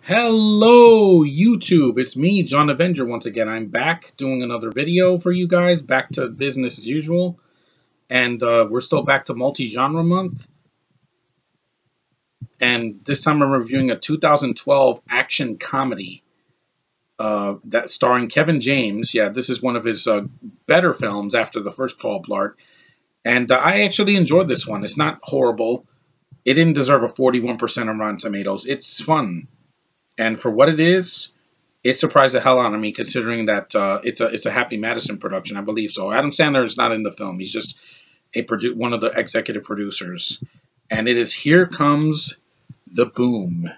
Hello, YouTube. It's me, John Avenger, once again. I'm back doing another video for you guys, back to business as usual. And we're still back to multi-genre month. And this time I'm reviewing a 2012 action comedy that starring Kevin James. Yeah, this is one of his better films after the first Paul Blart. And I actually enjoyed this one. It's not horrible. It didn't deserve a 41% on Rotten Tomatoes. It's fun. And for what it is, it surprised the hell out of me, considering that it's a Happy Madison production, I believe so. Adam Sandler is not in the film; he's just one of the executive producers. And it is Here Comes the Boom.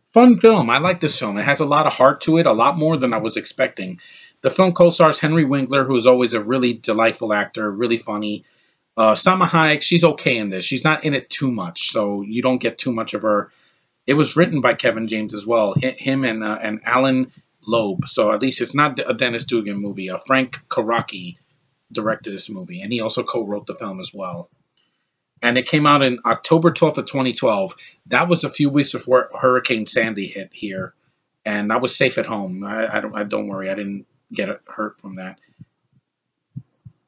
Fun film. I like this film. It has a lot of heart to it, a lot more than I was expecting. The film co-stars Henry Winkler, who is always a really delightful actor, really funny. Salma Hayek, she's okay in this. She's not in it too much, so you don't get too much of her. It was written by Kevin James as well, him and Alan Loeb. So at least it's not a Dennis Dugan movie. Frank Karaki directed this movie, and he also co-wrote the film as well. And it came out in October 12th of 2012. That was a few weeks before Hurricane Sandy hit here, and I was safe at home. I don't worry, I didn't get hurt from that.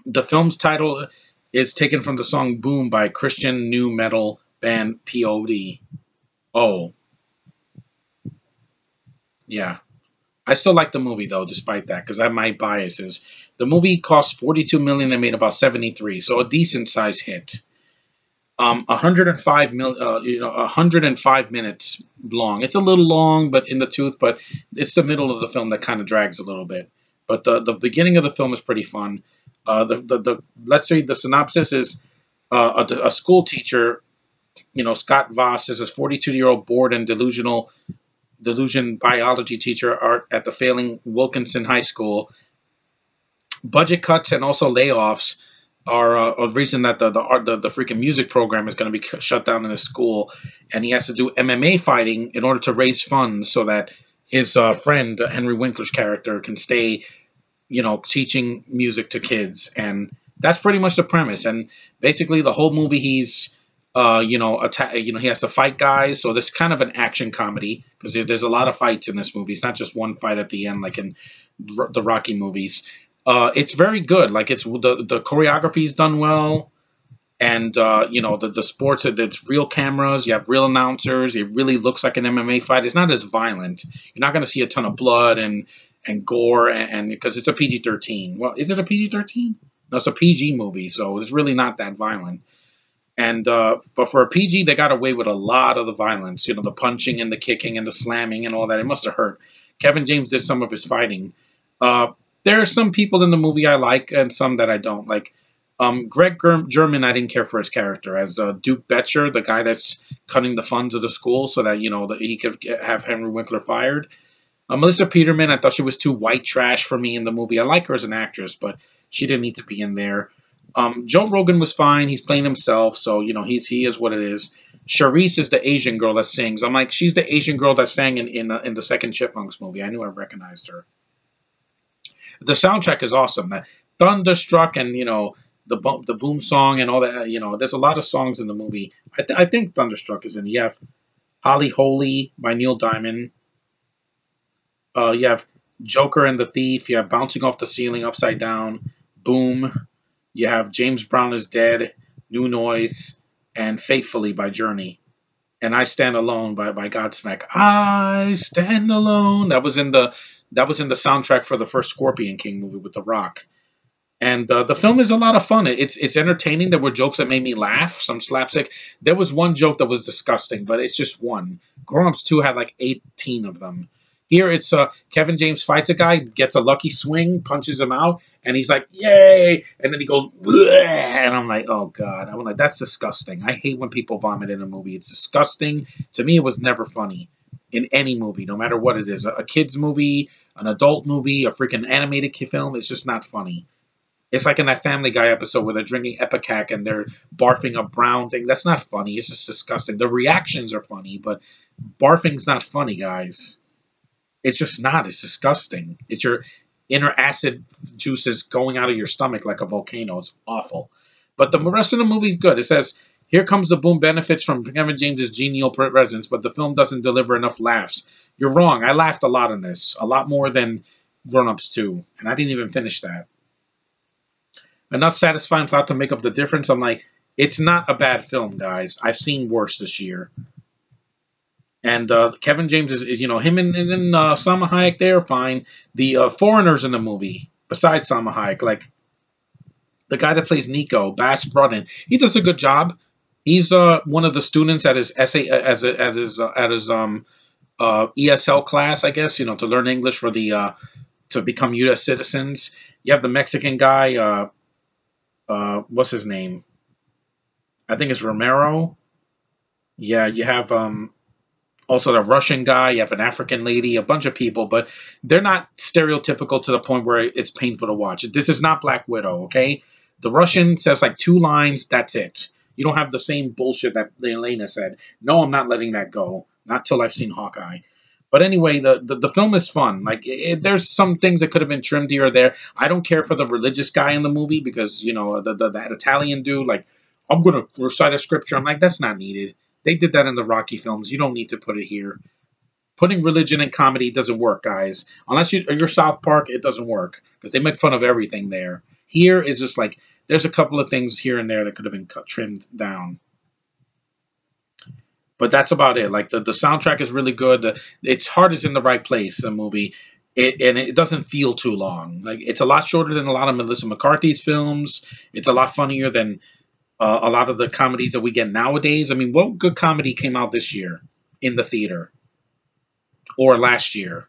The film's title is taken from the song "Boom" by Christian nu metal band POD. Oh. Yeah. I still like the movie, though, despite that, because I have my biases. The movie cost $42 million and made about 73, so a decent-sized hit. 105 minutes long. It's a little long, but in the tooth, but it's the middle of the film that kind of drags a little bit. But the beginning of the film is pretty fun. Let's read the synopsis. Is a school teacher, Scott Voss, is a 42-year-old bored and delusion biology teacher at the failing Wilkinson High School. Budget cuts and also layoffs are a reason that the freaking music program is going to be shut down in the school, and he has to do MMA fighting in order to raise funds so that his friend Henry Winkler's character can stay, teaching music to kids. And that's pretty much the premise. And basically the whole movie he's he has to fight guys. So this is kind of an action comedy because there's a lot of fights in this movie. It's not just one fight at the end like in the Rocky movies. It's very good. Like the choreography is done well, and the sports. It's real cameras. You have real announcers. It really looks like an MMA fight. It's not as violent. You're not going to see a ton of blood and gore, and because it's a PG-13. Well, is it a PG-13? No, it's a PG movie, so it's really not that violent. And but for a PG, they got away with a lot of the violence. The punching and the kicking and the slamming and all that. It must have hurt. Kevin James did some of his fighting. There are some people in the movie I like and some that I don't like. Greg German, I didn't care for his character as Duke Betcher, the guy that's cutting the funds of the school so that that he could have Henry Winkler fired. Melissa Peterman, I thought she was too white trash for me in the movie. I like her as an actress, but she didn't need to be in there. Joe Rogan was fine. He's playing himself, so he is what it is. Charisse is the Asian girl that sings. I'm like, she's the Asian girl that sang in the second Chipmunks movie. I knew I recognized her. The soundtrack is awesome. Thunderstruck and the boom song and all that. There's a lot of songs in the movie. I think Thunderstruck is in. You have Holly Holy by Neil Diamond. You have Joker and the Thief. You have Bouncing Off the Ceiling Upside Down. Boom. You have James Brown is Dead, New Noise, and Faithfully by Journey. And I Stand Alone by Godsmack. I Stand Alone. That was in the soundtrack for the first Scorpion King movie with The Rock. And the film is a lot of fun. It's entertaining. There were jokes that made me laugh, some slapstick. There was one joke that was disgusting, but it's just one. Grown Ups 2 had like 18 of them. Here it's Kevin James fights a guy, gets a lucky swing, punches him out, and he's like, yay! And then he goes, bleh! And I'm like, oh God. I'm like, that's disgusting. I hate when people vomit in a movie. It's disgusting. To me, it was never funny in any movie, no matter what it is. A kid's movie, an adult movie, a freaking animated film. It's just not funny. It's like in that Family Guy episode where they're drinking Epicac and they're barfing a brown thing. That's not funny. It's just disgusting. The reactions are funny, but barfing's not funny, guys. It's just not. It's disgusting. It's your inner acid juices going out of your stomach like a volcano. It's awful. But the rest of the movie is good. It says, Here Comes the Boom benefits from Kevin James's genial presence, but the film doesn't deliver enough laughs. You're wrong. I laughed a lot in this, a lot more than Grown Ups 2, and I didn't even finish that. Enough satisfying plot to make up the difference. I'm like, it's not a bad film, guys. I've seen worse this year. And Kevin James is him and Salma Hayek, they're fine. The foreigners in the movie, besides Salma Hayek, like the guy that plays Nico, Bas Rutten, he does a good job. He's one of the students at his essay at his ESL class, I guess, to learn English for the to become U.S. citizens. You have the Mexican guy, what's his name? I think it's Romero. Yeah, you have also the Russian guy. You have an African lady, a bunch of people, but they're not stereotypical to the point where it's painful to watch. This is not Black Widow, okay? The Russian says like 2 lines, that's it. You don't have the same bullshit that Elena said. No, I'm not letting that go. Not till I've seen Hawkeye. But anyway, the film is fun. Like, there's some things that could have been trimmed here or there. I don't care for the religious guy in the movie because, that Italian dude, like, I'm going to recite a scripture. I'm like, that's not needed. They did that in the Rocky films. You don't need to put it here. Putting religion in comedy doesn't work, guys. Unless you're South Park, it doesn't work because they make fun of everything there. Here is just like, there's a couple of things here and there that could have been trimmed down. But that's about it. Like the soundtrack is really good. Its heart is in the right place. The movie, and it doesn't feel too long. Like it's a lot shorter than a lot of Melissa McCarthy's films. It's a lot funnier than a lot of the comedies that we get nowadays. I mean, what good comedy came out this year in the theater or last year?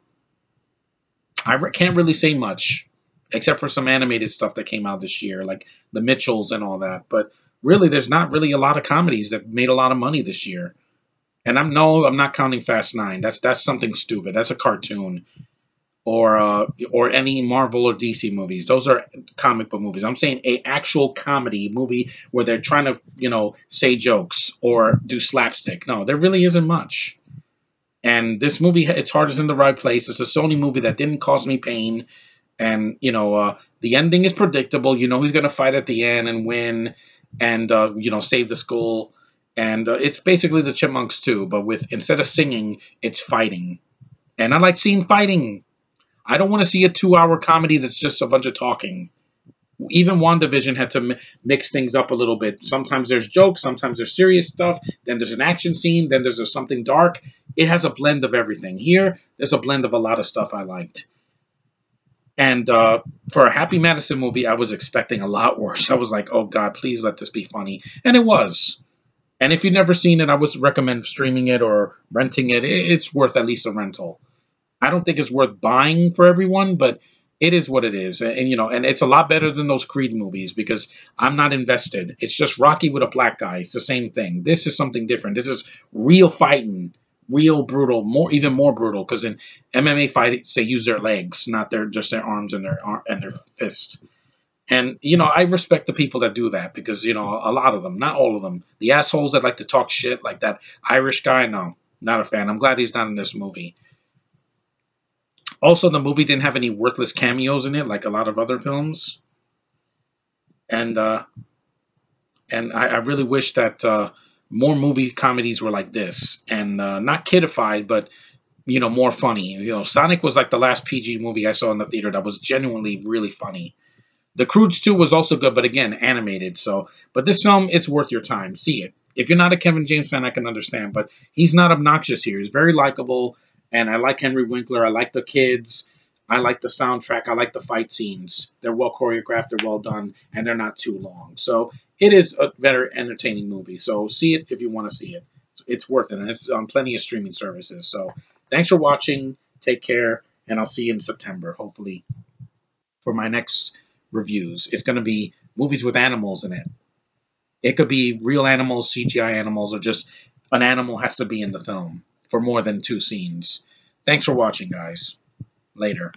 I can't really say much, except for some animated stuff that came out this year, like The Mitchells and all that. But really, there's not really a lot of comedies that made a lot of money this year. And I'm not counting Fast 9. That's something stupid. That's a cartoon, or any Marvel or DC movies. Those are comic book movies. I'm saying a actual comedy movie where they're trying to say jokes or do slapstick. No, there really isn't much. And this movie, its heart is in the right place. It's a Sony movie that didn't cause me pain, and the ending is predictable. You know he's gonna fight at the end and win, and save the school. And it's basically the Chipmunks too, but with instead of singing, it's fighting. And I like seeing fighting. I don't want to see a 2-hour comedy that's just a bunch of talking. Even WandaVision had to mix things up a little bit. Sometimes there's jokes, sometimes there's serious stuff, then there's an action scene, then there's something dark. It has a blend of everything. Here, there's a blend of a lot of stuff I liked. And for a Happy Madison movie, I was expecting a lot worse. I was like, oh God, please let this be funny. And it was. And if you've never seen it, I would recommend streaming it or renting it. It's worth at least a rental. I don't think it's worth buying for everyone, but it is what it is. And it's a lot better than those Creed movies because I'm not invested. It's just Rocky with a black guy. It's the same thing. This is something different. This is real fighting, real brutal, even more brutal because in MMA fights they use their legs, not just their arms and their fists. And, I respect the people that do that because, a lot of them, not all of them, the assholes that like to talk shit like that Irish guy, no, not a fan. I'm glad he's not in this movie. Also, the movie didn't have any worthless cameos in it like a lot of other films. And I really wish that more movie comedies were like this and not kidified, but, more funny. Sonic was like the last PG movie I saw in the theater that was genuinely really funny. The Croods 2 was also good, but again, animated. But this film, it's worth your time. See it. If you're not a Kevin James fan, I can understand, but he's not obnoxious here. He's very likable, and I like Henry Winkler. I like the kids. I like the soundtrack. I like the fight scenes. They're well choreographed. They're well done, and they're not too long. So it is a very entertaining movie. So see it if you want to see it. It's worth it, and it's on plenty of streaming services. So thanks for watching. Take care, and I'll see you in September, hopefully, for my next reviews. It's going to be movies with animals in it. It could be real animals, CGI animals, or just an animal has to be in the film for more than 2 scenes. Thanks for watching, guys. Later.